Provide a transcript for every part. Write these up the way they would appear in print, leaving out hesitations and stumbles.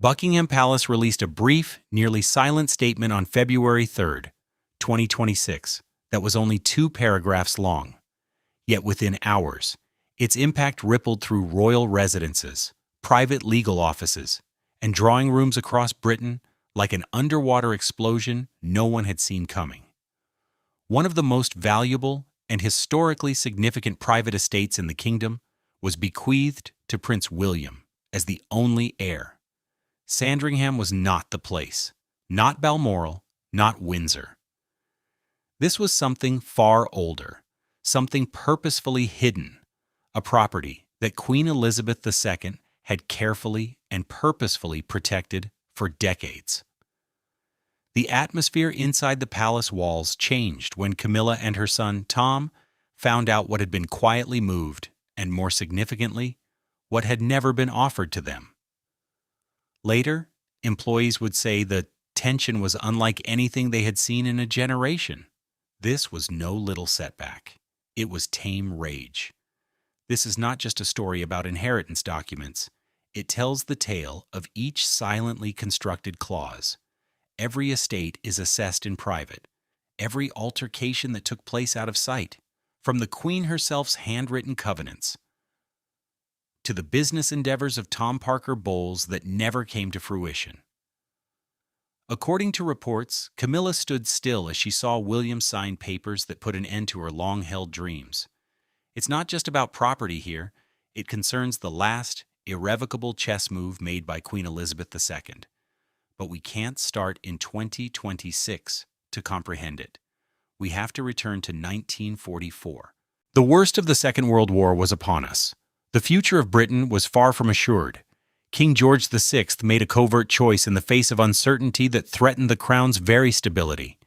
Buckingham Palace released a brief, nearly silent statement on February 3, 2026, that was only 2 paragraphs long. Yet within hours, its impact rippled through royal residences, private legal offices, and drawing rooms across Britain like an underwater explosion no one had seen coming. One of the most valuable and historically significant private estates in the kingdom was bequeathed to Prince William as the only heir. Sandringham was not the place, not Balmoral, not Windsor. This was something far older, something purposefully hidden, a property that Queen Elizabeth II had carefully and purposefully protected for decades. The atmosphere inside the palace walls changed when Camilla and her son, Tom, found out what had been quietly moved, and more significantly, what had never been offered to them. Later, employees would say the tension was unlike anything they had seen in a generation. This was no little setback. It was tame rage. This is not just a story about inheritance documents. It tells the tale of each silently constructed clause. Every estate is assessed in private. Every altercation that took place out of sight, from the Queen herself's handwritten covenants to the business endeavors of Tom Parker Bowles that never came to fruition. According to reports, Camilla stood still as she saw William sign papers that put an end to her long-held dreams. It's not just about property here. It concerns the last, irrevocable chess move made by Queen Elizabeth II. But we can't start in 2026 to comprehend it. We have to return to 1944. The worst of the Second World War was upon us. The future of Britain was far from assured. King George VI made a covert choice in the face of uncertainty that threatened the crown's very stability.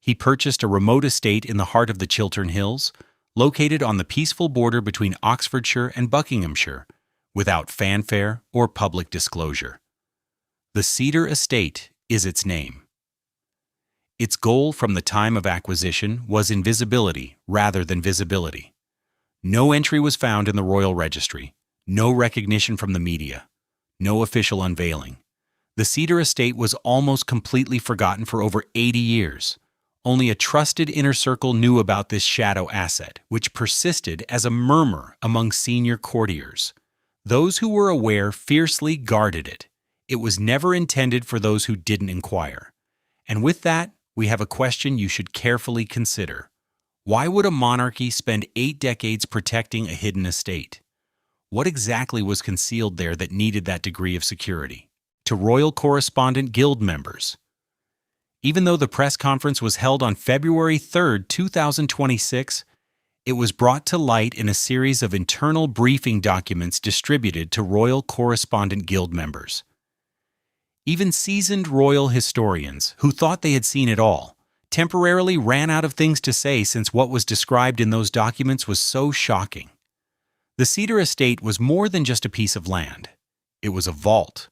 He purchased a remote estate in the heart of the Chiltern Hills, located on the peaceful border between Oxfordshire and Buckinghamshire, without fanfare or public disclosure. The Cedar Estate is its name. Its goal from the time of acquisition was invisibility rather than visibility. No entry was found in the royal registry, no recognition from the media, no official unveiling. The Cedar Estate was almost completely forgotten for over 80 years. Only a trusted inner circle knew about this shadow asset, which persisted as a murmur among senior courtiers. Those who were aware fiercely guarded it. It was never intended for those who didn't inquire. And with that, we have a question you should carefully consider. Why would a monarchy spend 8 decades protecting a hidden estate? What exactly was concealed there that needed that degree of security? To Royal Correspondent Guild members. Even though the press conference was held on February 3, 2026, it was brought to light in a series of internal briefing documents distributed to Royal Correspondent Guild members. Even seasoned royal historians, who thought they had seen it all, temporarily ran out of things to say since what was described in those documents was so shocking. The Cedar Estate was more than just a piece of land. It was a vault.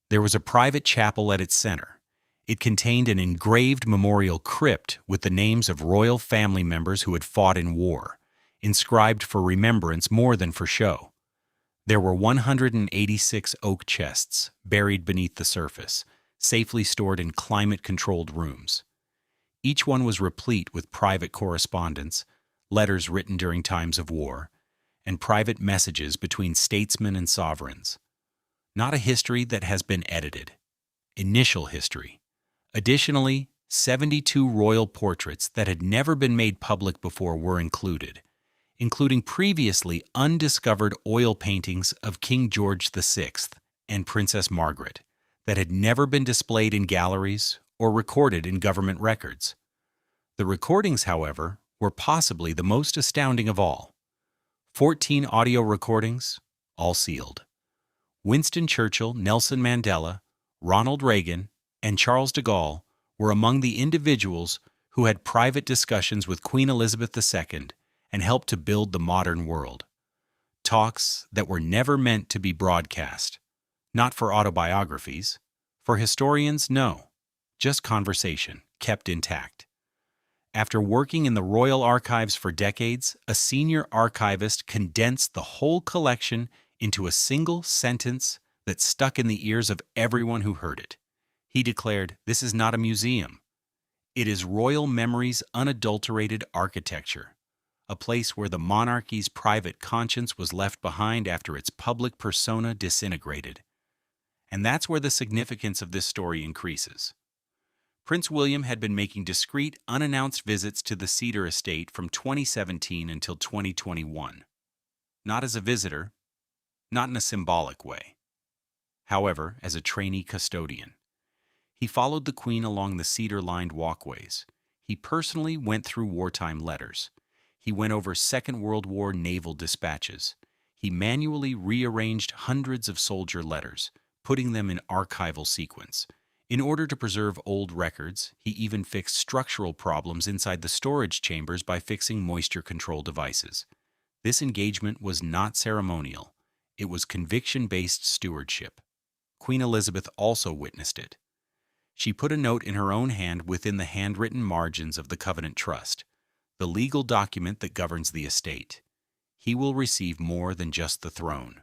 There was a private chapel at its center. It contained an engraved memorial crypt with the names of royal family members who had fought in war, inscribed for remembrance more than for show. There were 186 oak chests buried beneath the surface, safely stored in climate-controlled rooms. Each one was replete with private correspondence, letters written during times of war, and private messages between statesmen and sovereigns. Not a history that has been edited. Initial history. Additionally, 72 royal portraits that had never been made public before were included, including previously undiscovered oil paintings of King George VI and Princess Margaret that had never been displayed in galleries or recorded in government records. The recordings, however, were possibly the most astounding of all. 14 audio recordings, all sealed. Winston Churchill, Nelson Mandela, Ronald Reagan, and Charles de Gaulle were among the individuals who had private discussions with Queen Elizabeth II and helped to build the modern world. Talks that were never meant to be broadcast. Not for autobiographies. For historians, no. Just conversation, kept intact. After working in the royal archives for decades, a senior archivist condensed the whole collection into a single sentence that stuck in the ears of everyone who heard it. He declared, "This is not a museum. It is royal memory's unadulterated architecture, a place where the monarchy's private conscience was left behind after its public persona disintegrated." And that's where the significance of this story increases. Prince William had been making discreet, unannounced visits to the Cedar Estate from 2017 until 2021. Not as a visitor, not in a symbolic way. However, as a trainee custodian. He followed the Queen along the cedar-lined walkways. He personally went through wartime letters. He went over Second World War naval dispatches. He manually rearranged hundreds of soldier letters, putting them in archival sequence. In order to preserve old records, he even fixed structural problems inside the storage chambers by fixing moisture control devices. This engagement was not ceremonial. It was conviction-based stewardship. Queen Elizabeth also witnessed it. She put a note in her own hand within the handwritten margins of the Covenant Trust, the legal document that governs the estate. He will receive more than just the throne.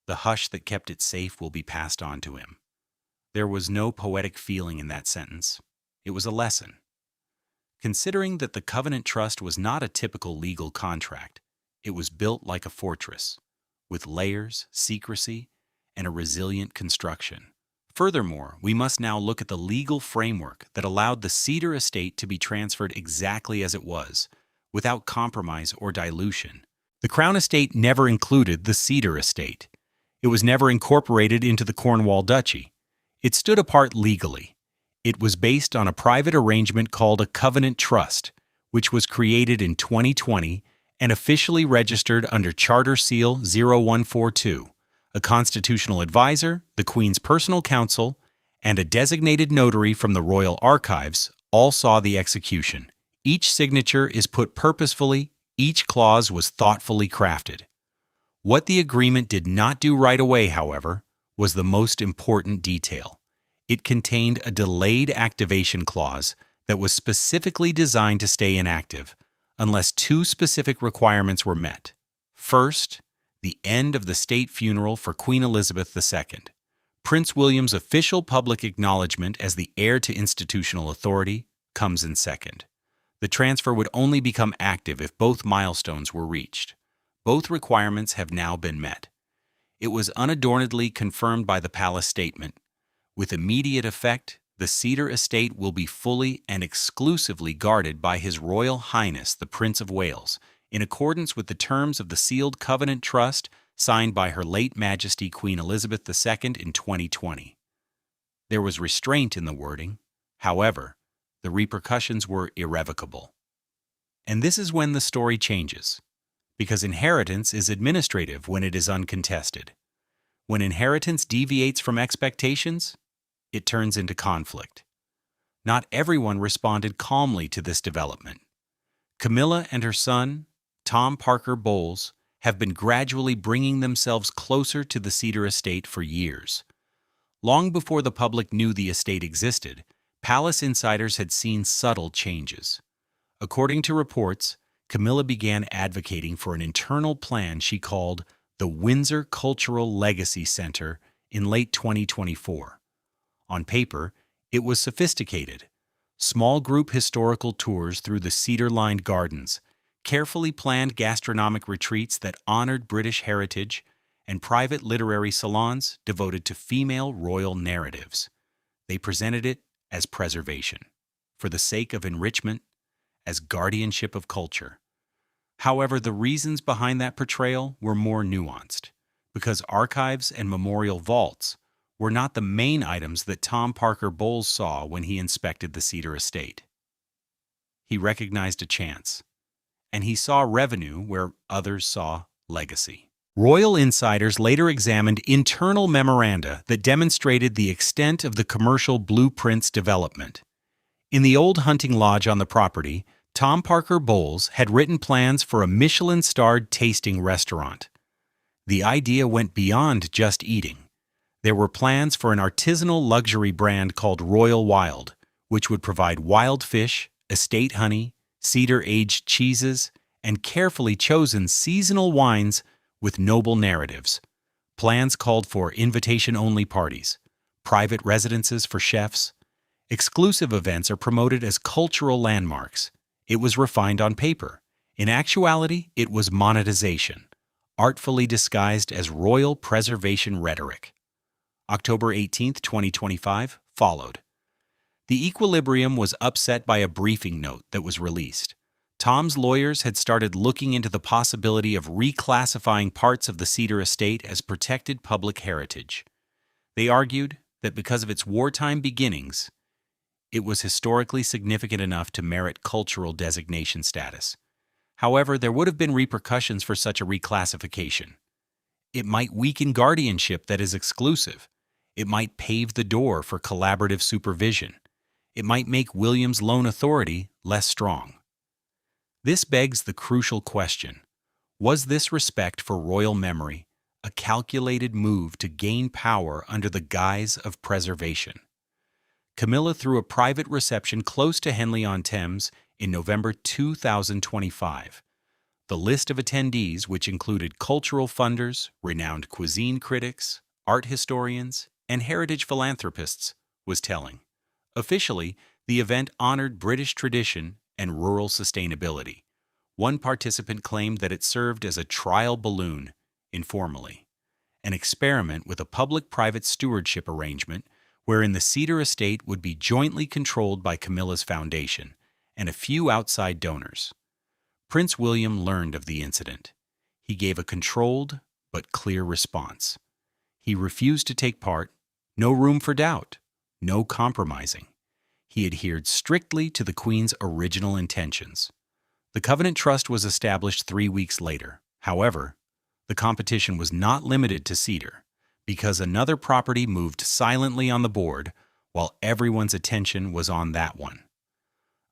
The hush that kept it safe will be passed on to him. There was no poetic feeling in that sentence. It was a lesson. Considering that the Covenant Trust was not a typical legal contract, it was built like a fortress, with layers, secrecy, and a resilient construction. Furthermore, we must now look at the legal framework that allowed the Cedar Estate to be transferred exactly as it was, without compromise or dilution. The Crown Estate never included the Cedar Estate. It was never incorporated into the Cornwall Duchy. It stood apart legally. It was based on a private arrangement called a Covenant Trust, which was created in 2020 and officially registered under Charter Seal 0142. A constitutional advisor, the Queen's personal counsel, and a designated notary from the Royal Archives all saw the execution. Each signature is put purposefully, each clause was thoughtfully crafted. What the agreement did not do right away, however, was the most important detail. It contained a delayed activation clause that was specifically designed to stay inactive unless two specific requirements were met. First, the end of the state funeral for Queen Elizabeth II. Prince William's official public acknowledgement as the heir to institutional authority comes in second. The transfer would only become active if both milestones were reached. Both requirements have now been met. It was unadornedly confirmed by the Palace Statement. With immediate effect, the Cedar Estate will be fully and exclusively guarded by His Royal Highness the Prince of Wales, in accordance with the terms of the sealed Covenant Trust signed by Her late Majesty Queen Elizabeth II in 2020. There was restraint in the wording. However, the repercussions were irrevocable. And this is when the story changes, because inheritance is administrative when it is uncontested. When inheritance deviates from expectations, it turns into conflict. Not everyone responded calmly to this development. Camilla and her son, Tom Parker Bowles, have been gradually bringing themselves closer to the Cedar Estate for years. Long before the public knew the estate existed, Palace insiders had seen subtle changes. According to reports, Camilla began advocating for an internal plan she called the Windsor Cultural Legacy Center in late 2024. On paper, it was sophisticated. Small group historical tours through the cedar-lined gardens, carefully planned gastronomic retreats that honored British heritage, and private literary salons devoted to female royal narratives. They presented it as preservation, for the sake of enrichment, as guardianship of culture. However, the reasons behind that portrayal were more nuanced, because archives and memorial vaults were not the main items that Tom Parker Bowles saw when he inspected the Cedar Estate. He recognized a chance, and he saw revenue where others saw legacy. Royal insiders later examined internal memoranda that demonstrated the extent of the commercial blueprint's development. In the old hunting lodge on the property, Tom Parker Bowles had written plans for a Michelin-starred tasting restaurant. The idea went beyond just eating. There were plans for an artisanal luxury brand called Royal Wild, which would provide wild fish, estate honey, cedar-aged cheeses, and carefully chosen seasonal wines with noble narratives. Plans called for invitation-only parties, private residences for chefs. Exclusive events are promoted as cultural landmarks. It was refined on paper. In actuality, it was monetization, artfully disguised as royal preservation rhetoric. October 18, 2025, followed. The equilibrium was upset by a briefing note that was released. Tom's lawyers had started looking into the possibility of reclassifying parts of the Cedar Estate as protected public heritage. They argued that because of its wartime beginnings, it was historically significant enough to merit cultural designation status. However, there would have been repercussions for such a reclassification. It might weaken guardianship that is exclusive. It might pave the door for collaborative supervision. It might make William's lone authority less strong. This begs the crucial question: was this respect for royal memory a calculated move to gain power under the guise of preservation? Camilla threw a private reception close to Henley-on-Thames in November 2025. The list of attendees, which included cultural funders, renowned cuisine critics, art historians, and heritage philanthropists, was telling. Officially, the event honored British tradition and rural sustainability. One participant claimed that it served as a trial balloon, informally, an experiment with a public-private stewardship arrangement wherein the Cedar Estate would be jointly controlled by Camilla's foundation and a few outside donors. Prince William learned of the incident. He gave a controlled but clear response. He refused to take part, no room for doubt, no compromising. He adhered strictly to the Queen's original intentions. The Covenant Trust was established 3 weeks later. However, the competition was not limited to Cedar, because another property moved silently on the board while everyone's attention was on that one.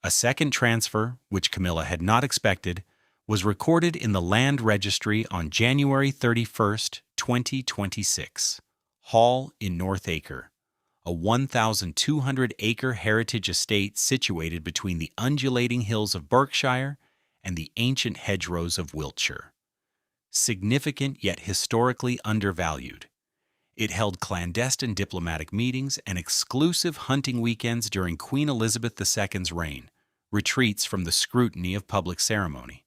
A second transfer, which Camilla had not expected, was recorded in the Land Registry on January 31, 2026. Hall in Northacre, a 1,200-acre heritage estate situated between the undulating hills of Berkshire and the ancient hedgerows of Wiltshire. Significant yet historically undervalued. It held clandestine diplomatic meetings and exclusive hunting weekends during Queen Elizabeth II's reign, retreats from the scrutiny of public ceremony.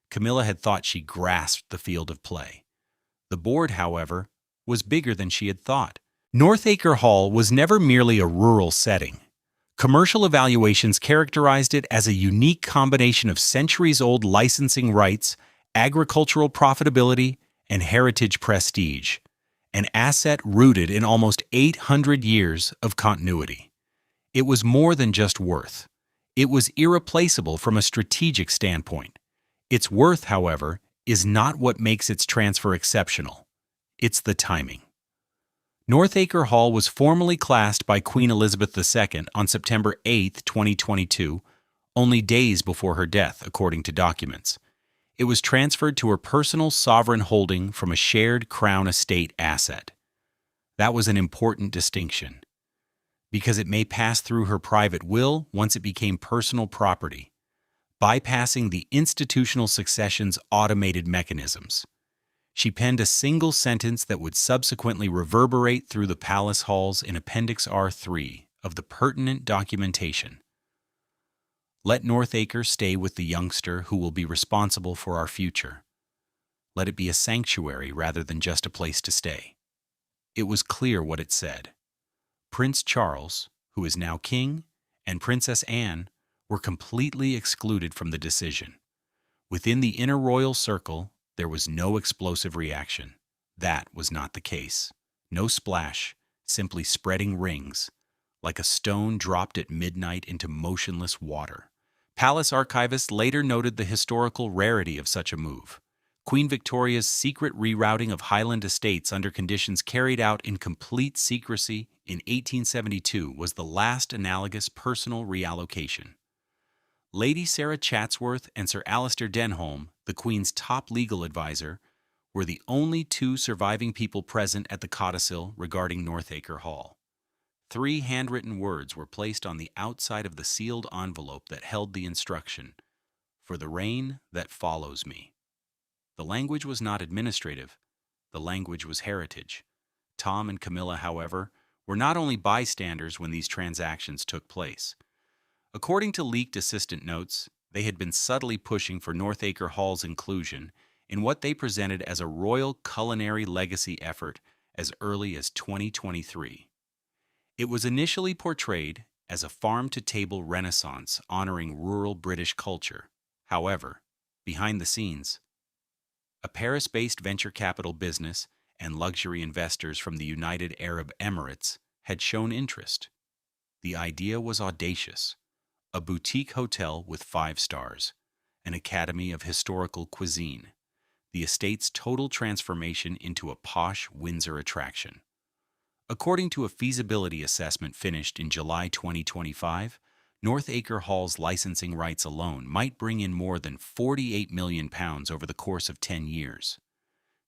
Camilla had thought she grasped the field of play. The board, however, was bigger than she had thought. Northacre Hall was never merely a rural setting. Commercial evaluations characterized it as a unique combination of centuries-old licensing rights, agricultural profitability, and heritage prestige, an asset rooted in almost 800 years of continuity. It was more than just worth. It was irreplaceable from a strategic standpoint. Its worth, however, is not what makes its transfer exceptional. It's the timing. Northacre Hall was formally classed by Queen Elizabeth II on September 8, 2022, only days before her death, according to documents. It was transferred to her personal sovereign holding from a shared Crown estate asset. That was an important distinction, because it may pass through her private will once it became personal property, bypassing the institutional succession's automated mechanisms. She penned a single sentence that would subsequently reverberate through the palace halls in Appendix R3 of the pertinent documentation. Let Northacre stay with the youngster who will be responsible for our future. Let it be a sanctuary rather than just a place to stay. It was clear what it said. Prince Charles, who is now king, and Princess Anne were completely excluded from the decision. Within the inner royal circle, there was no explosive reaction. That was not the case. No splash, simply spreading rings, like a stone dropped at midnight into motionless water. Palace archivists later noted the historical rarity of such a move. Queen Victoria's secret rerouting of Highland estates under conditions carried out in complete secrecy in 1872 was the last analogous personal reallocation. Lady Sarah Chatsworth and Sir Alistair Denholm, the Queen's top legal advisor, were the only two surviving people present at the codicil regarding Northacre Hall. 3 handwritten words were placed on the outside of the sealed envelope that held the instruction, "For the reign that follows me." The language was not administrative, The language was heritage. Tom and Camilla, however, were not only bystanders when these transactions took place. According to leaked assistant notes, they had been subtly pushing for Northacre Hall's inclusion in what they presented as a royal culinary legacy effort as early as 2023. It was initially portrayed as a farm-to-table renaissance honoring rural British culture. However, behind the scenes, a Paris-based venture capital business and luxury investors from the United Arab Emirates had shown interest. The idea was audacious: a boutique hotel with 5 stars, an academy of historical cuisine, the estate's total transformation into a posh Windsor attraction. According to a feasibility assessment finished in July 2025, Northacre Hall's licensing rights alone might bring in more than £48 million over the course of 10 years.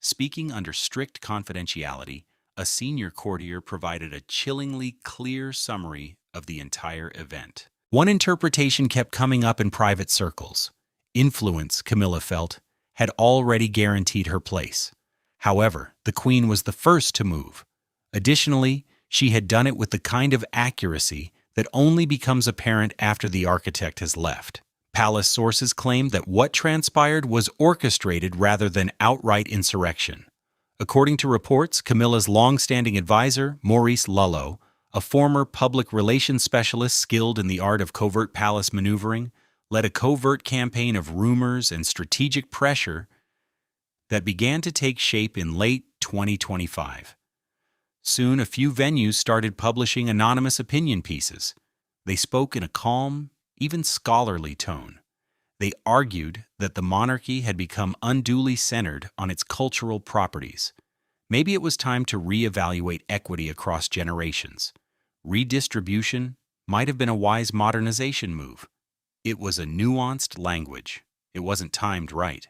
Speaking under strict confidentiality, a senior courtier provided a chillingly clear summary of the entire event. One interpretation kept coming up in private circles. Influence, Camilla felt, had already guaranteed her place. However, the Queen was the first to move. Additionally, she had done it with the kind of accuracy that only becomes apparent after the architect has left. Palace sources claimed that what transpired was orchestrated rather than outright insurrection. According to reports, Camilla's long-standing advisor, Maurice Lullo, a former public relations specialist skilled in the art of covert palace maneuvering, led a covert campaign of rumors and strategic pressure that began to take shape in late 2025. Soon, a few venues started publishing anonymous opinion pieces. They spoke in a calm, even scholarly tone. They argued that the monarchy had become unduly centered on its cultural properties. Maybe it was time to reevaluate equity across generations. Redistribution might have been a wise modernization move. It was a nuanced language. It wasn't timed right.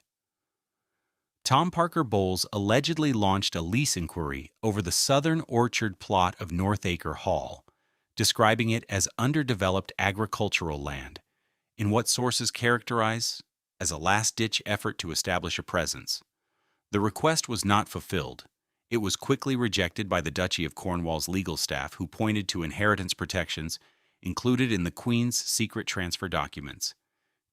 Tom Parker Bowles allegedly launched a lease inquiry over the southern orchard plot of Northacre Hall, describing it as underdeveloped agricultural land, in what sources characterize as a last-ditch effort to establish a presence. The request was not fulfilled. It was quickly rejected by the Duchy of Cornwall's legal staff, who pointed to inheritance protections included in the Queen's secret transfer documents.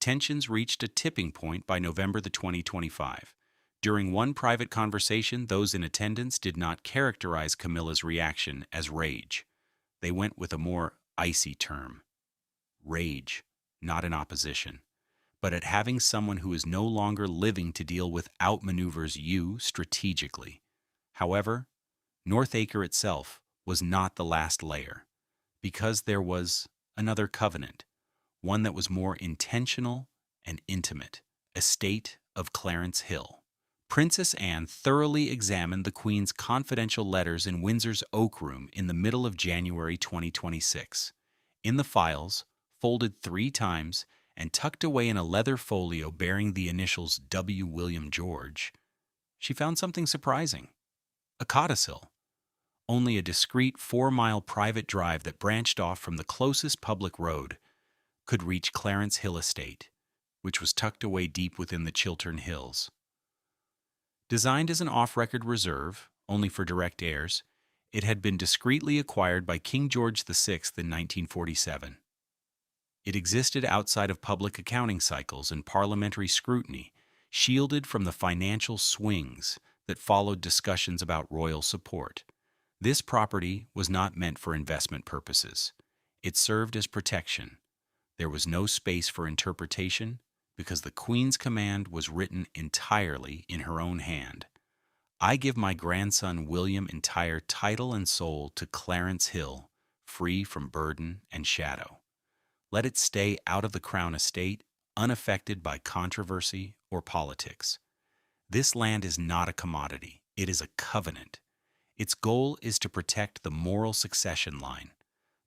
Tensions reached a tipping point by November 2025. During one private conversation, those in attendance did not characterize Camilla's reaction as rage. They went with a more icy term: rage, not in opposition, but at having someone who is no longer living to deal with outmaneuvers you strategically. However, Northacre itself was not the last layer, because there was another covenant, one that was more intentional and intimate: estate of Clarence Hill. Princess Anne thoroughly examined the Queen's confidential letters in Windsor's Oak Room in the middle of January 2026. In the files, folded 3 times and tucked away in a leather folio bearing the initials W. William George, she found something surprising: a codicil. Only a discreet 4-mile private drive that branched off from the closest public road could reach Clarence Hill Estate, which was tucked away deep within the Chiltern Hills. Designed as an off-record reserve, only for direct heirs, it had been discreetly acquired by King George VI in 1947. It existed outside of public accounting cycles and parliamentary scrutiny, shielded from the financial swings that followed discussions about royal support. This property was not meant for investment purposes. It served as protection. There was no space for interpretation, because the Queen's command was written entirely in her own hand. I give my grandson William entire title and soul to Clarence Hill, free from burden and shadow. Let it stay out of the Crown Estate, unaffected by controversy or politics. This land is not a commodity. It is a covenant. Its goal is to protect the moral succession line.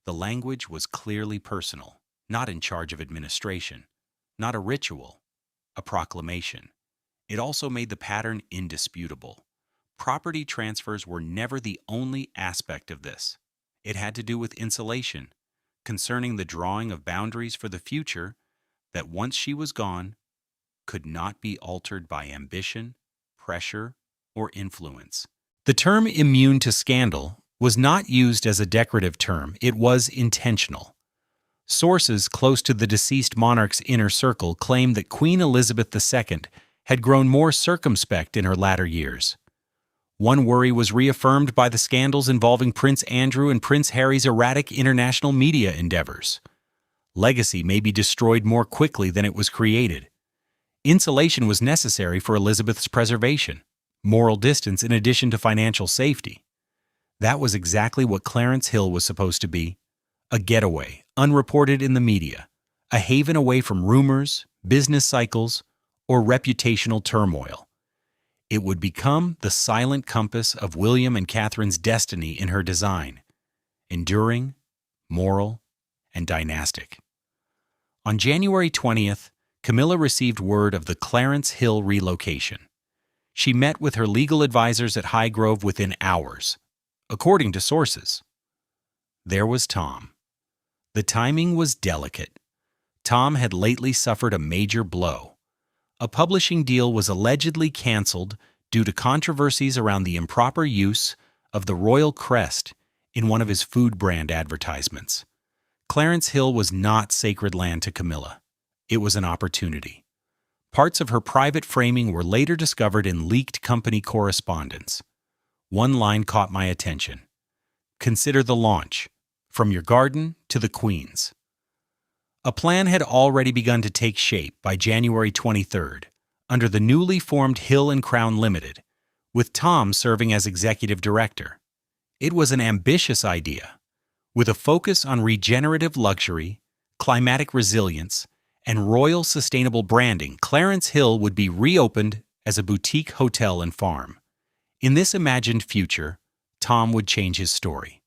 The language was clearly personal, not in charge of administration. Not a ritual, a proclamation. It also made the pattern indisputable. Property transfers were never the only aspect of this. It had to do with insulation, concerning the drawing of boundaries for the future that, once she was gone, could not be altered by ambition, pressure, or influence. The term immune to scandal was not used as a decorative term, it was intentional. Sources close to the deceased monarch's inner circle claim that Queen Elizabeth II had grown more circumspect in her latter years. One worry was reaffirmed by the scandals involving Prince Andrew and Prince Harry's erratic international media endeavors. Legacy may be destroyed more quickly than it was created. Insulation was necessary for Elizabeth's preservation, moral distance in addition to financial safety. That was exactly what Clarence Hill was supposed to be: a getaway, unreported in the media, a haven away from rumors, business cycles, or reputational turmoil. It would become the silent compass of William and Catherine's destiny in her design: enduring, moral, and dynastic. On January 20th, Camilla received word of the Clarence Hill relocation. She met with her legal advisors at Highgrove within hours, according to sources. There was Tom. The timing was delicate. Tom had lately suffered a major blow. A publishing deal was allegedly canceled due to controversies around the improper use of the royal crest in one of his food brand advertisements. Clarence Hill was not sacred land to Camilla. It was an opportunity. Parts of her private framing were later discovered in leaked company correspondence. One line caught my attention. "Consider the launch, from your garden to the Queen's." A plan had already begun to take shape by January 23rd, under the newly formed Hill and Crown Limited, with Tom serving as executive director. It was an ambitious idea. With a focus on regenerative luxury, climatic resilience, and royal sustainable branding, Clarence Hill would be reopened as a boutique hotel and farm. In this imagined future, Tom would change his story.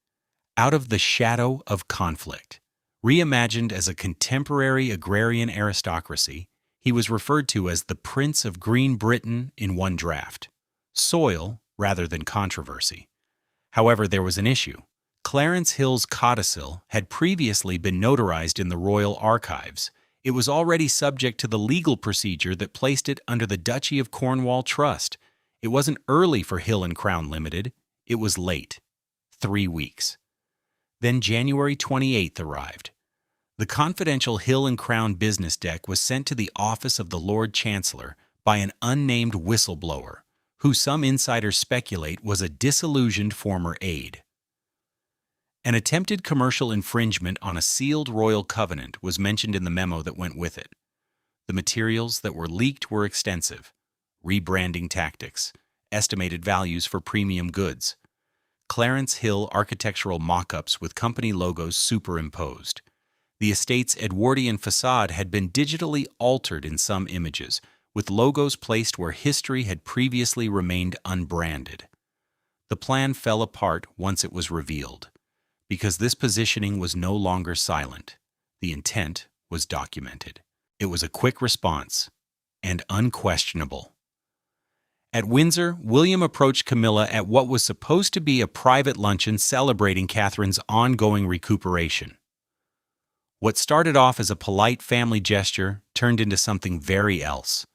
Out of the shadow of conflict, reimagined as a contemporary agrarian aristocracy, he was referred to as the Prince of Green Britain in one draft. Soil rather than controversy. However, there was an issue. Clarence Hill's codicil had previously been notarized in the royal archives. It was already subject to the legal procedure that placed it under the Duchy of Cornwall Trust. It wasn't early for Hill and Crown Limited. It was late. 3 weeks. Then January 28th arrived. The confidential Hill and Crown business deck was sent to the office of the Lord Chancellor by an unnamed whistleblower, who some insiders speculate was a disillusioned former aide. An attempted commercial infringement on a sealed royal covenant was mentioned in the memo that went with it. The materials that were leaked were extensive: rebranding tactics, estimated values for premium goods, Clarence Hill architectural mock-ups with company logos superimposed. The estate's Edwardian facade had been digitally altered in some images, with logos placed where history had previously remained unbranded. The plan fell apart once it was revealed, because this positioning was no longer silent. The intent was documented. It was a quick response, and unquestionable. At Windsor, William approached Camilla at what was supposed to be a private luncheon celebrating Catherine's ongoing recuperation. What started off as a polite family gesture turned into something very else.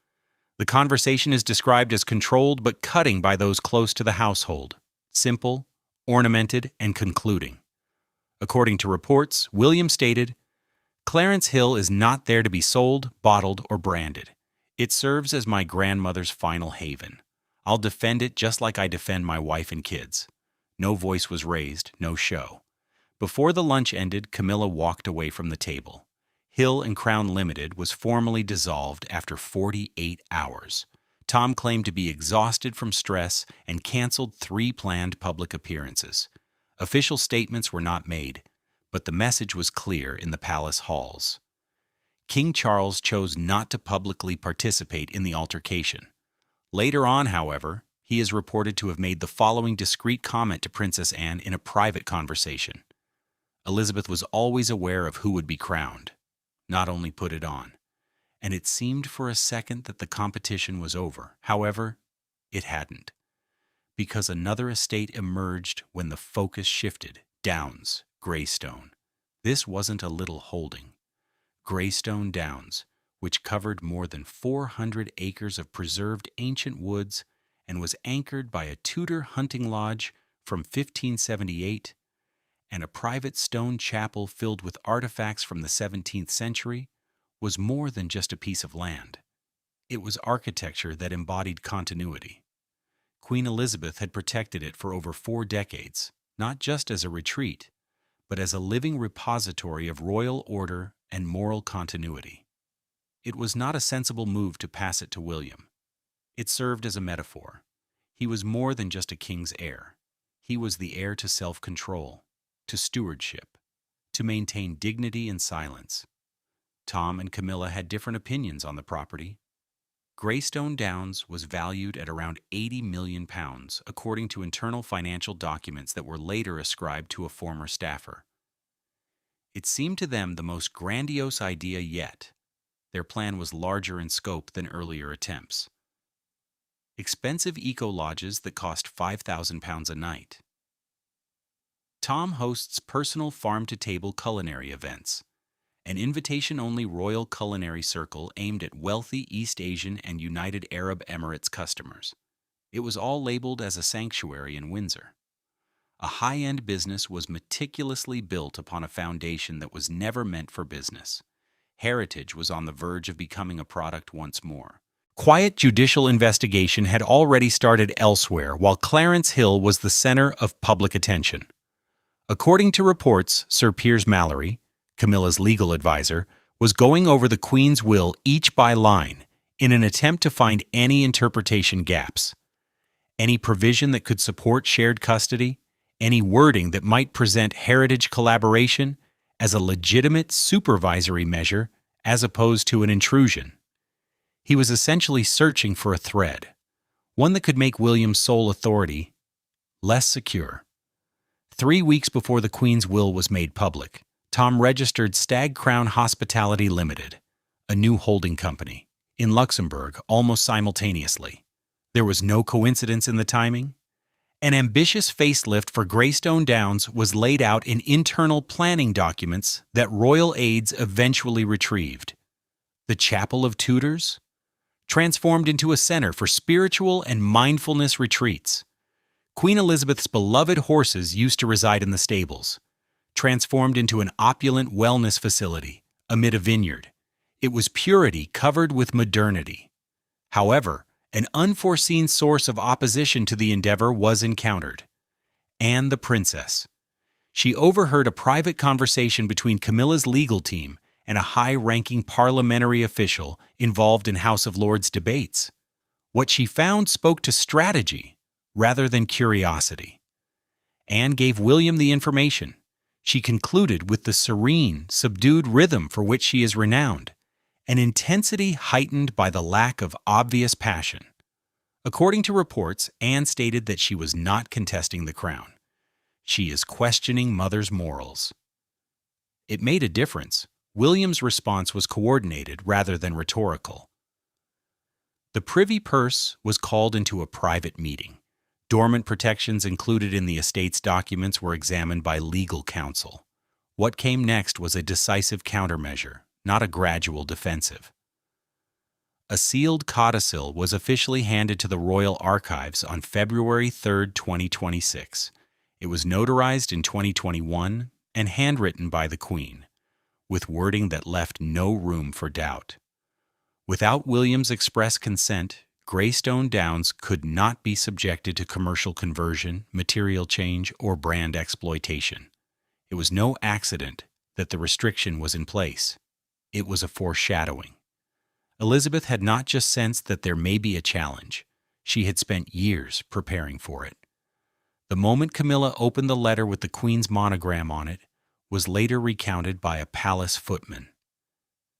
The conversation is described as controlled but cutting by those close to the household, simple, ornamented, and concluding. According to reports, William stated, "Clarence Hill is not there to be sold, bottled, or branded. It serves as my grandmother's final haven. I'll defend it just like I defend my wife and kids." No voice was raised, no show. Before the lunch ended, Camilla walked away from the table. Hill and Crown Limited was formally dissolved after 48 hours. Tom claimed to be exhausted from stress and canceled 3 planned public appearances. Official statements were not made, but the message was clear in the palace halls. King Charles chose not to publicly participate in the altercation. Later on, however, he is reported to have made the following discreet comment to Princess Anne in a private conversation. Elizabeth was always aware of who would be crowned, not only put it on, and it seemed for a second that the competition was over. However, it hadn't, because another estate emerged when the focus shifted: Downs, Greystone. This wasn't a little holding. Greystone Downs, which covered more than 400 acres of preserved ancient woods and was anchored by a Tudor hunting lodge from 1578 and a private stone chapel filled with artifacts from the 17th century, was more than just a piece of land. It was architecture that embodied continuity. Queen Elizabeth had protected it for over 4 decades, not just as a retreat, but as a living repository of royal order and moral continuity. It was not a sensible move to pass it to William. It served as a metaphor. He was more than just a king's heir. He was the heir to self-control, to stewardship, to maintain dignity and silence. Tom and Camilla had different opinions on the property. Greystone Downs was valued at around £80 million, according to internal financial documents that were later ascribed to a former staffer. It seemed to them the most grandiose idea yet. Their plan was larger in scope than earlier attempts. Expensive eco-lodges that cost £5,000 a night. Tom hosts personal farm-to-table culinary events, an invitation-only royal culinary circle aimed at wealthy East Asian and United Arab Emirates customers. It was all labeled as a sanctuary in Windsor. A high-end business was meticulously built upon a foundation that was never meant for business. Heritage was on the verge of becoming a product once more. Quiet judicial investigation had already started elsewhere, while Clarence Hill was the center of public attention. According to reports, Sir Piers Mallory, Camilla's legal advisor, was going over the Queen's will each by line in an attempt to find any interpretation gaps, any provision that could support shared custody, any wording that might present heritage collaboration as a legitimate supervisory measure as opposed to an intrusion. He was essentially searching for a thread, one that could make William's sole authority less secure. 3 weeks before the Queen's will was made public, Tom registered Stag Crown Hospitality Limited, a new holding company, in Luxembourg almost simultaneously. There was no coincidence in the timing. An ambitious facelift for Greystone Downs was laid out in internal planning documents that royal aides eventually retrieved. The Chapel of Tudors, transformed into a center for spiritual and mindfulness retreats. Queen Elizabeth's beloved horses used to reside in the stables, transformed into an opulent wellness facility amid a vineyard. It was purity covered with modernity. However, an unforeseen source of opposition to the endeavor was encountered. Anne the Princess. She overheard a private conversation between Camilla's legal team and a high-ranking parliamentary official involved in House of Lords debates. What she found spoke to strategy rather than curiosity. Anne gave William the information. She concluded with the serene, subdued rhythm for which she is renowned, an intensity heightened by the lack of obvious passion. According to reports, Anne stated that she was not contesting the crown. She is questioning mother's morals. It made a difference. William's response was coordinated rather than rhetorical. The Privy Purse was called into a private meeting. Dormant protections included in the estate's documents were examined by legal counsel. What came next was a decisive countermeasure, not a gradual defensive. A sealed codicil was officially handed to the Royal Archives on February 3, 2026. It was notarized in 2021 and handwritten by the Queen, with wording that left no room for doubt. Without William's express consent, Greystone Downs could not be subjected to commercial conversion, material change, or brand exploitation. It was no accident that the restriction was in place. It was a foreshadowing. Elizabeth had not just sensed that there may be a challenge. She had spent years preparing for it. The moment Camilla opened the letter with the Queen's monogram on it was later recounted by a palace footman.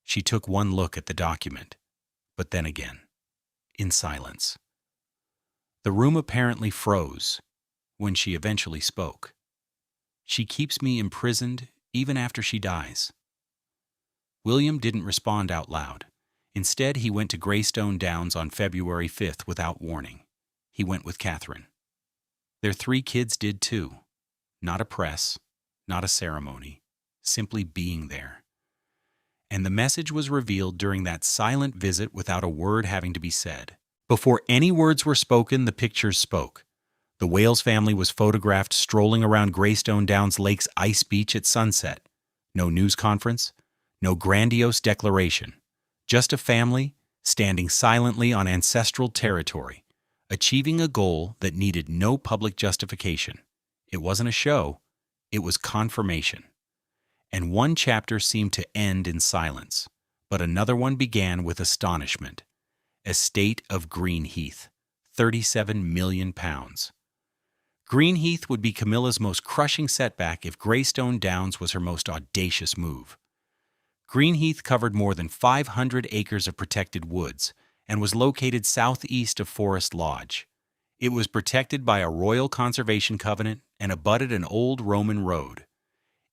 She took one look at the document, but then again, in silence. The room apparently froze when she eventually spoke. She keeps me imprisoned even after she dies. William didn't respond out loud. Instead, he went to Greystone Downs on February 5th without warning. He went with Catherine. Their 3 kids did too. Not a press, not a ceremony, simply being there. And the message was revealed during that silent visit without a word having to be said. Before any words were spoken, the pictures spoke. The Wales family was photographed strolling around Greystone Downs Lake's ice beach at sunset. No news conference, no grandiose declaration. Just a family standing silently on ancestral territory, achieving a goal that needed no public justification. It wasn't a show, it was confirmation. And one chapter seemed to end in silence, but another one began with astonishment. Estate of Greenheath, £37 million. Greenheath would be Camilla's most crushing setback if Greystone Downs was her most audacious move. Greenheath covered more than 500 acres of protected woods and was located southeast of Forest Lodge. It was protected by a royal conservation covenant and abutted an old Roman road.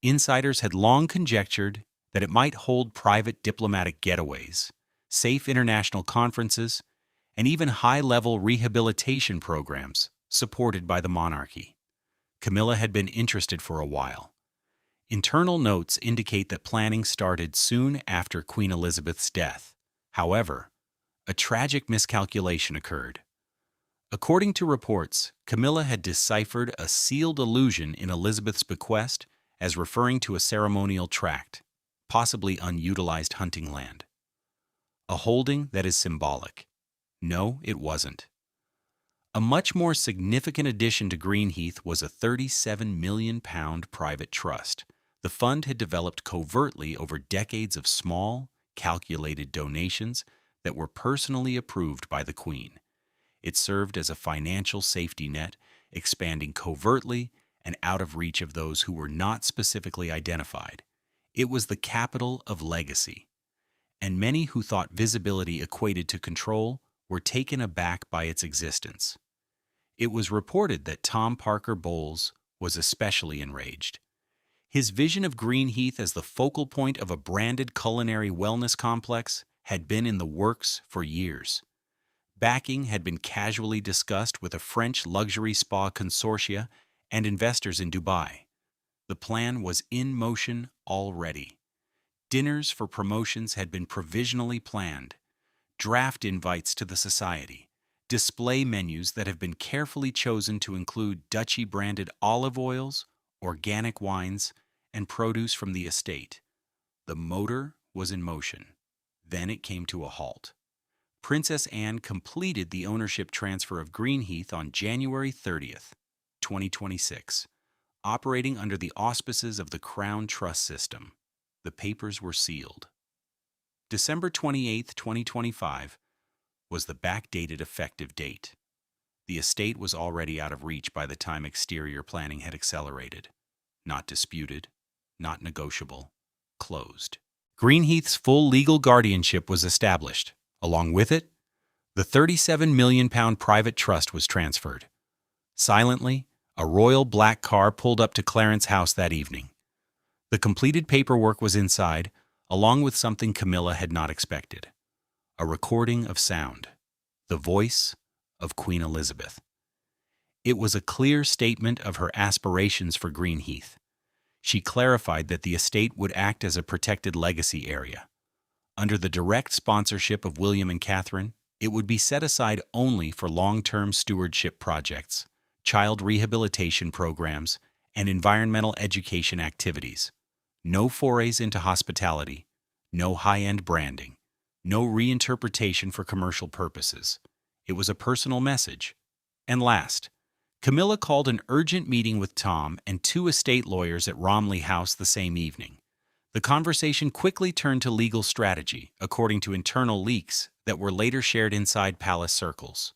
Insiders had long conjectured that it might hold private diplomatic getaways, safe international conferences, and even high-level rehabilitation programs supported by the monarchy. Camilla had been interested for a while. Internal notes indicate that planning started soon after Queen Elizabeth's death. However, a tragic miscalculation occurred. According to reports, Camilla had deciphered a sealed allusion in Elizabeth's bequest as referring to a ceremonial tract, possibly unutilized hunting land. A holding that is symbolic. No, it wasn't. A much more significant addition to Greenheath was a £37 million private trust. The fund had developed covertly over decades of small, calculated donations that were personally approved by the Queen. It served as a financial safety net, expanding covertly and out of reach of those who were not specifically identified. It was the capital of legacy, and many who thought visibility equated to control were taken aback by its existence. It was reported that Tom Parker Bowles was especially enraged. His vision of Greenheath as the focal point of a branded culinary wellness complex had been in the works for years. Backing had been casually discussed with a French luxury spa consortia and investors in Dubai. The plan was in motion already. Dinners for promotions had been provisionally planned, draft invites to the society, display menus that have been carefully chosen to include Dutchy-branded olive oils, organic wines, and produce from the estate. The motor was in motion. Then it came to a halt. Princess Anne completed the ownership transfer of Greenheath on January 30th, 2026, operating under the auspices of the Crown Trust System. The papers were sealed. December 28, 2025, was the backdated effective date. The estate was already out of reach by the time exterior planning had accelerated. Not disputed, not negotiable, closed. Greenheath's full legal guardianship was established. Along with it, the £37 million private trust was transferred. Silently, a royal black car pulled up to Clarence House that evening. The completed paperwork was inside, along with something Camilla had not expected. A recording of sound. The voice of Queen Elizabeth. It was a clear statement of her aspirations for Greenheath. She clarified that the estate would act as a protected legacy area. Under the direct sponsorship of William and Catherine, it would be set aside only for long-term stewardship projects, child rehabilitation programs, and environmental education activities. No forays into hospitality, no high-end branding, no reinterpretation for commercial purposes. It was a personal message. And last, Camilla called an urgent meeting with Tom and two estate lawyers at Romley House the same evening. The conversation quickly turned to legal strategy, according to internal leaks that were later shared inside palace circles.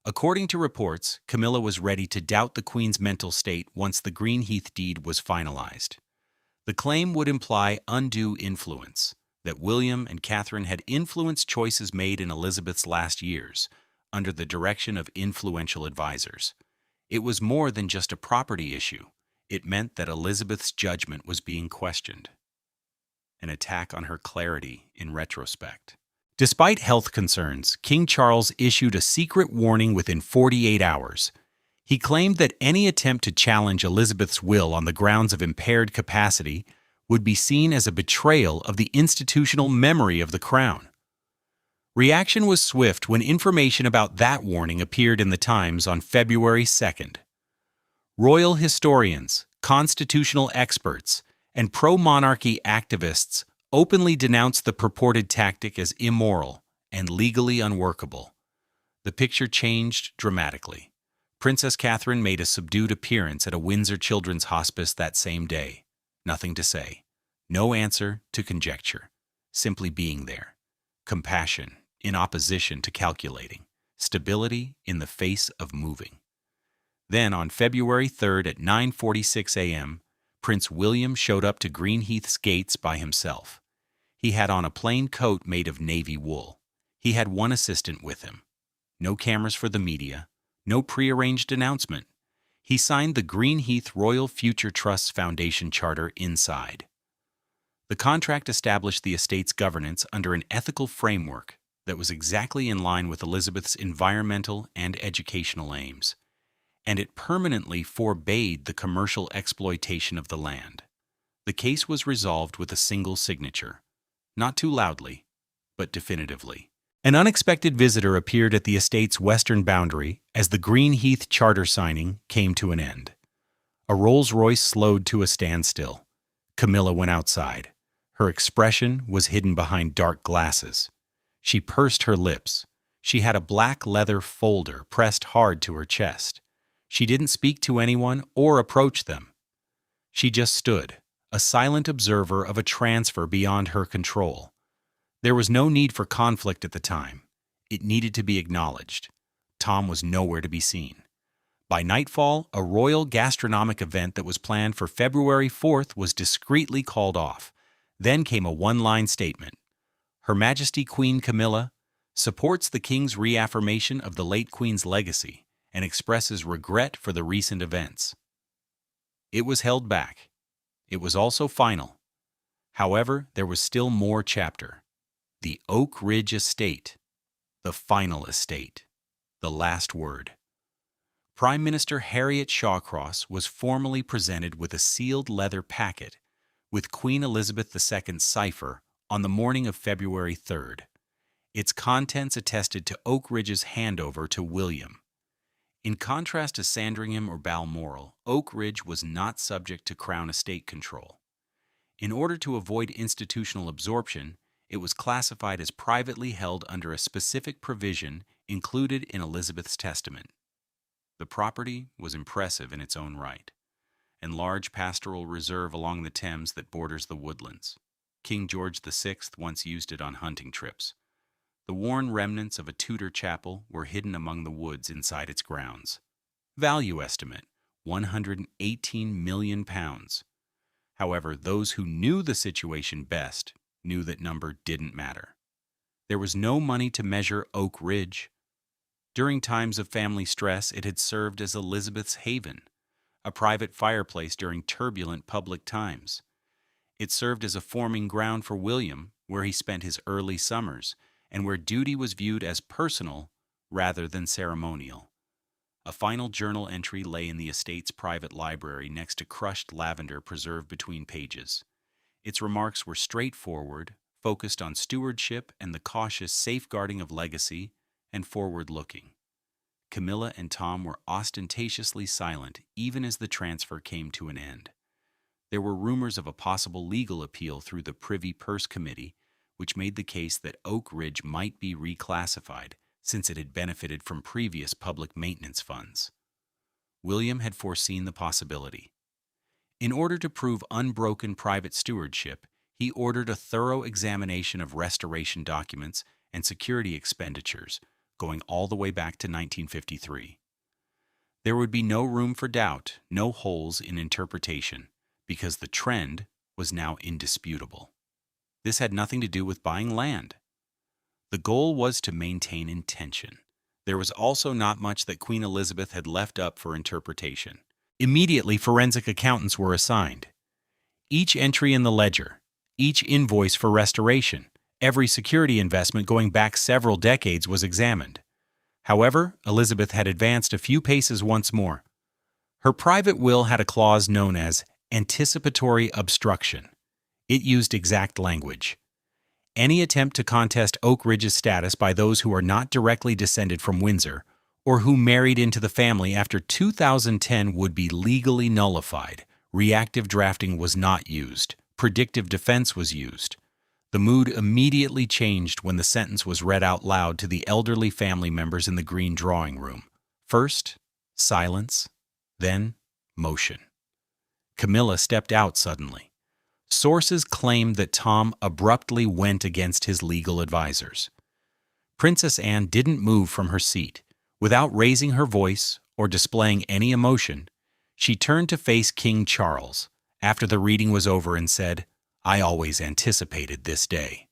According to reports, Camilla was ready to doubt the Queen's mental state once the Greenheath deed was finalized. The claim would imply undue influence, that William and Catherine had influenced choices made in Elizabeth's last years, under the direction of influential advisors. It was more than just a property issue. It meant that Elizabeth's judgment was being questioned. An attack on her clarity in retrospect. Despite health concerns, King Charles issued a secret warning within 48 hours. He claimed that any attempt to challenge Elizabeth's will on the grounds of impaired capacity would be seen as a betrayal of the institutional memory of the crown. Reaction was swift when information about that warning appeared in the Times on February 2nd. Royal historians, constitutional experts, and pro-monarchy activists openly denounced the purported tactic as immoral and legally unworkable. The picture changed dramatically. Princess Catherine made a subdued appearance at a Windsor Children's Hospice that same day. Nothing to say. No answer to conjecture. Simply being there. Compassion in opposition to calculating. Stability in the face of moving. Then, on February 3rd at 9:46 a.m., Prince William showed up to Greenheath's gates by himself. He had on a plain coat made of navy wool. He had one assistant with him. No cameras for the media. No prearranged announcement. He signed the Greenheath Royal Future Trust Foundation Charter inside. The contract established the estate's governance under an ethical framework that was exactly in line with Elizabeth's environmental and educational aims, and it permanently forbade the commercial exploitation of the land. The case was resolved with a single signature, not too loudly, but definitively. An unexpected visitor appeared at the estate's western boundary as the Greenheath charter signing came to an end. A Rolls-Royce slowed to a standstill. Camilla went outside. Her expression was hidden behind dark glasses. She pursed her lips. She had a black leather folder pressed hard to her chest. She didn't speak to anyone or approach them. She just stood, a silent observer of a transfer beyond her control. There was no need for conflict at the time. It needed to be acknowledged. Tom was nowhere to be seen. By nightfall, a royal gastronomic event that was planned for February 4th was discreetly called off. Then came a one-line statement. Her Majesty Queen Camilla supports the King's reaffirmation of the late Queen's legacy and expresses regret for the recent events. It was held back. It was also final. However, there was still more chapter. The Oak Ridge Estate. The final estate. The last word. Prime Minister Harriet Shawcross was formally presented with a sealed leather packet with Queen Elizabeth II's cipher on the morning of February 3rd. Its contents attested to Oak Ridge's handover to William. In contrast to Sandringham or Balmoral, Oak Ridge was not subject to Crown estate control. In order to avoid institutional absorption, it was classified as privately held under a specific provision included in Elizabeth's testament. The property was impressive in its own right, and large pastoral reserve along the Thames that borders the woodlands. King George VI once used it on hunting trips. The worn remnants of a Tudor chapel were hidden among the woods inside its grounds. Value estimate, £118 million. However, those who knew the situation best knew that number didn't matter. There was no money to measure Oak Ridge. During times of family stress, it had served as Elizabeth's haven, a private fireplace during turbulent public times. It served as a forming ground for William, where he spent his early summers, and where duty was viewed as personal rather than ceremonial. A final journal entry lay in the estate's private library next to crushed lavender preserved between pages. Its remarks were straightforward, focused on stewardship and the cautious safeguarding of legacy, and forward-looking. Camilla and Tom were ostentatiously silent even as the transfer came to an end. There were rumors of a possible legal appeal through the Privy Purse Committee, which made the case that Oak Ridge might be reclassified since it had benefited from previous public maintenance funds. William had foreseen the possibility. In order to prove unbroken private stewardship, he ordered a thorough examination of restoration documents and security expenditures, going all the way back to 1953. There would be no room for doubt, no holes in interpretation, because the trend was now indisputable. This had nothing to do with buying land. The goal was to maintain intention. There was also not much that Queen Elizabeth had left up for interpretation. Immediately, forensic accountants were assigned. Each entry in the ledger, each invoice for restoration, every security investment going back several decades was examined. However, Elizabeth had advanced a few paces once more. Her private will had a clause known as anticipatory obstruction. It used exact language. Any attempt to contest Oak Ridge's status by those who are not directly descended from Windsor or who married into the family after 2010 would be legally nullified. Reactive drafting was not used. Predictive defense was used. The mood immediately changed when the sentence was read out loud to the elderly family members in the green drawing room. First, silence, then motion. Camilla stepped out suddenly. Sources claimed that Tom abruptly went against his legal advisors. Princess Anne didn't move from her seat. Without raising her voice or displaying any emotion, she turned to face King Charles after the reading was over and said, "I always anticipated this day."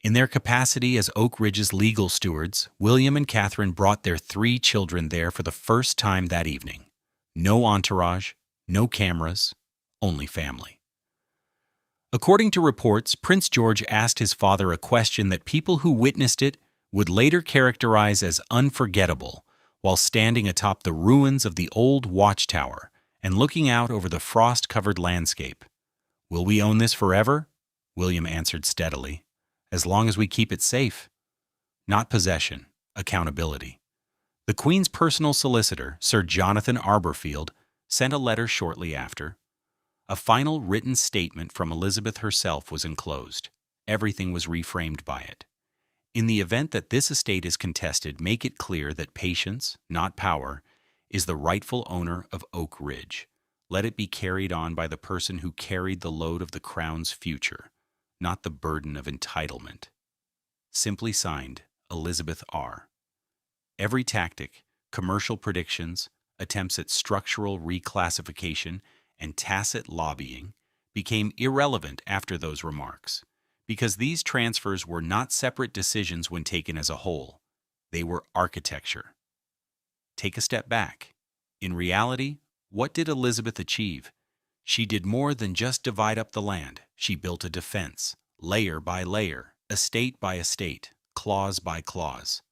In their capacity as Oak Ridge's legal stewards, William and Catherine brought their 3 children there for the first time that evening. No entourage, no cameras, only family. According to reports, Prince George asked his father a question that people who witnessed it would later characterize as unforgettable while standing atop the ruins of the old watchtower and looking out over the frost-covered landscape. "Will we own this forever?" William answered steadily. "As long as we keep it safe." Not possession, accountability. The Queen's personal solicitor, Sir Jonathan Arborfield, sent a letter shortly after. A final written statement from Elizabeth herself was enclosed. Everything was reframed by it. In the event that this estate is contested, make it clear that Patience, not Power, is the rightful owner of Oak Ridge. Let it be carried on by the person who carried the load of the crown's future, not the burden of entitlement. Simply signed, Elizabeth R. Every tactic, commercial predictions, attempts at structural reclassification, and tacit lobbying became irrelevant after those remarks, because these transfers were not separate decisions when taken as a whole. They were architecture. Take a step back. In reality, what did Elizabeth achieve? She did more than just divide up the land. She built a defense, layer by layer, estate by estate, clause by clause.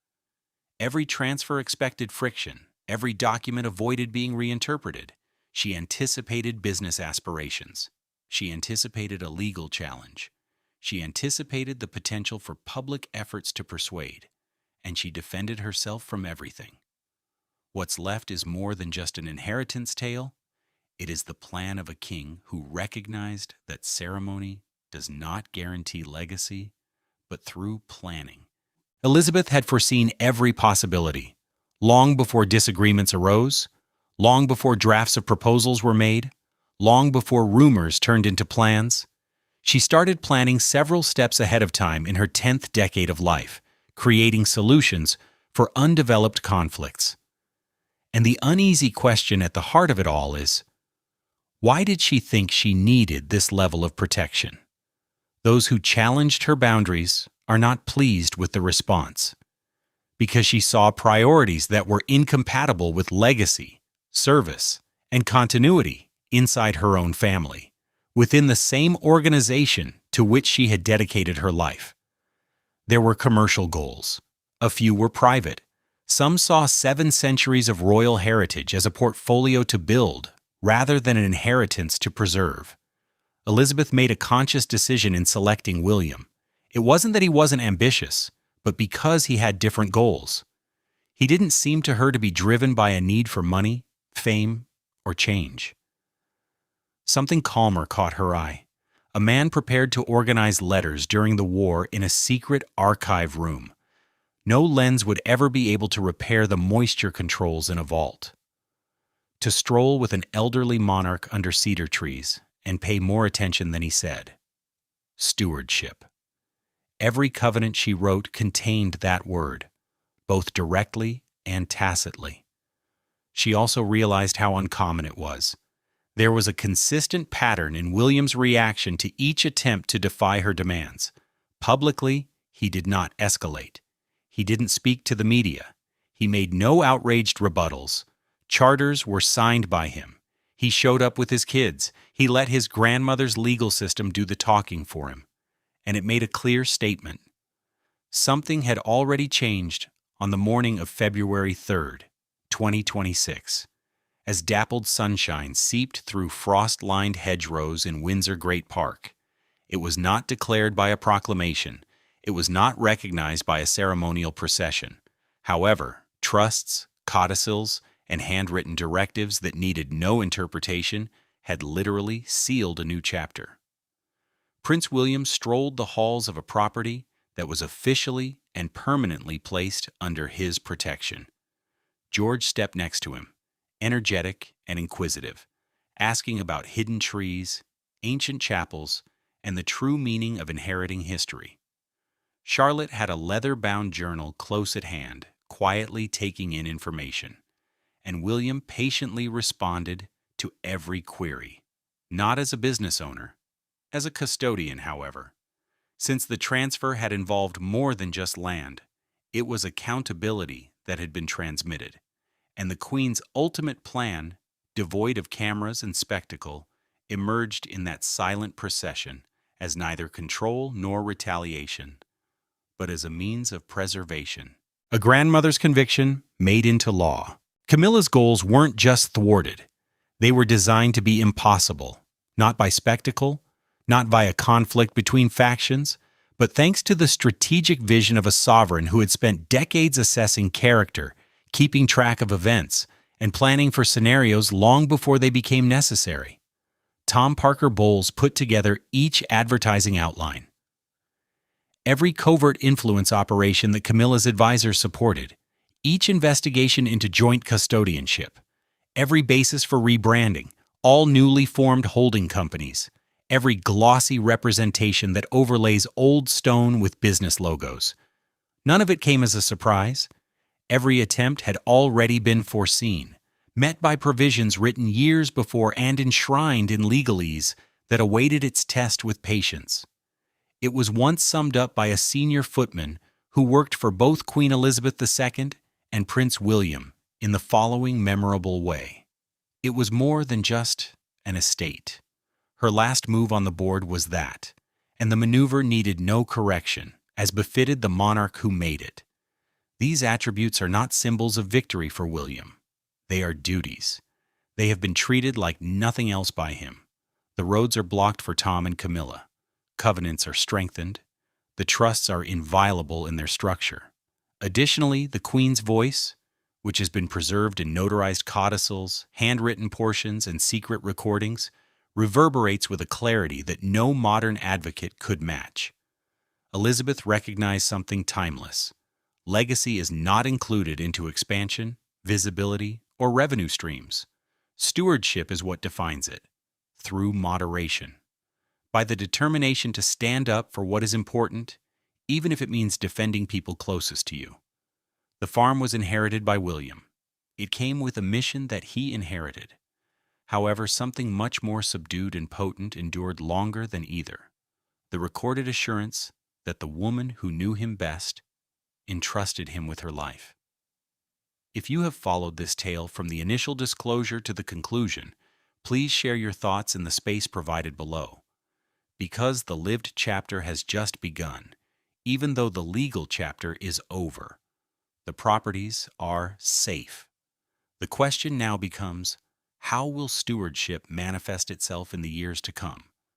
Every transfer expected friction. Every document avoided being reinterpreted. She anticipated business aspirations. She anticipated a legal challenge. She anticipated the potential for public efforts to persuade. And she defended herself from everything. What's left is more than just an inheritance tale. It is the plan of a king who recognized that ceremony does not guarantee legacy, but through planning. Elizabeth had foreseen every possibility. Long before disagreements arose, long before drafts of proposals were made, long before rumors turned into plans, she started planning several steps ahead of time in her 10th decade of life, creating solutions for undeveloped conflicts. And the uneasy question at the heart of it all is, why did she think she needed this level of protection? Those who challenged her boundaries are not pleased with the response, because she saw priorities that were incompatible with legacy, service, and continuity inside her own family, within the same organization to which she had dedicated her life. There were commercial goals. A few were private. Some saw 7 centuries of royal heritage as a portfolio to build, rather than an inheritance to preserve. Elizabeth made a conscious decision in selecting William. It wasn't that he wasn't ambitious, but because he had different goals. He didn't seem to her to be driven by a need for money, fame, or change. Something calmer caught her eye. A man prepared to organize letters during the war in a secret archive room. No lens would ever be able to repair the moisture controls in a vault. To stroll with an elderly monarch under cedar trees and pay more attention than he said. Stewardship. Every covenant she wrote contained that word, both directly and tacitly. She also realized how uncommon it was. There was a consistent pattern in William's reaction to each attempt to defy her demands. Publicly, he did not escalate. He didn't speak to the media. He made no outraged rebuttals. Charters were signed by him. He showed up with his kids. He let his grandmother's legal system do the talking for him. And it made a clear statement. Something had already changed on the morning of February 3rd, 2026, as dappled sunshine seeped through frost-lined hedgerows in Windsor Great Park, It was not declared by a proclamation. It was not recognized by a ceremonial procession. However, trusts, codicils, and handwritten directives that needed no interpretation had literally sealed a new chapter. Prince William strolled the halls of a property that was officially and permanently placed under his protection. George stepped next to him, energetic and inquisitive, asking about hidden trees, ancient chapels, and the true meaning of inheriting history. Charlotte had a leather-bound journal close at hand, quietly taking in information, and William patiently responded to every query, not as a business owner, as a custodian, however. Since the transfer had involved more than just land, it was accountability that had been transmitted, and the Queen's ultimate plan, devoid of cameras and spectacle, emerged in that silent procession as neither control nor retaliation, but as a means of preservation. A grandmother's conviction made into law. Camilla's goals weren't just thwarted. They were designed to be impossible, not by spectacle, not via conflict between factions, but thanks to the strategic vision of a sovereign who had spent decades assessing character, keeping track of events, and planning for scenarios long before they became necessary. Tom Parker Bowles put together each advertising outline, every covert influence operation that Camilla's advisors supported, each investigation into joint custodianship, every basis for rebranding, all newly formed holding companies, every glossy representation that overlays old stone with business logos. None of it came as a surprise. Every attempt had already been foreseen, met by provisions written years before and enshrined in legalese that awaited its test with patience. It was once summed up by a senior footman who worked for both Queen Elizabeth II and Prince William in the following memorable way. It was more than just an estate. Her last move on the board was that, and the maneuver needed no correction, as befitted the monarch who made it. These attributes are not symbols of victory for William. They are duties. They have been treated like nothing else by him. The roads are blocked for Tom and Camilla. Covenants are strengthened. The trusts are inviolable in their structure. Additionally, the Queen's voice, which has been preserved in notarized codicils, handwritten portions, and secret recordings, reverberates with a clarity that no modern advocate could match. Elizabeth recognized something timeless. Legacy is not included into expansion, visibility, or revenue streams. Stewardship is what defines it, through moderation. By the determination to stand up for what is important, even if it means defending people closest to you. The farm was inherited by William. It came with a mission that he inherited. However, something much more subdued and potent endured longer than either: the recorded assurance that the woman who knew him best entrusted him with her life. If you have followed this tale from the initial disclosure to the conclusion, please share your thoughts in the space provided below. Because the lived chapter has just begun, even though the legal chapter is over, the properties are safe. The question now becomes, how will stewardship manifest itself in the years to come?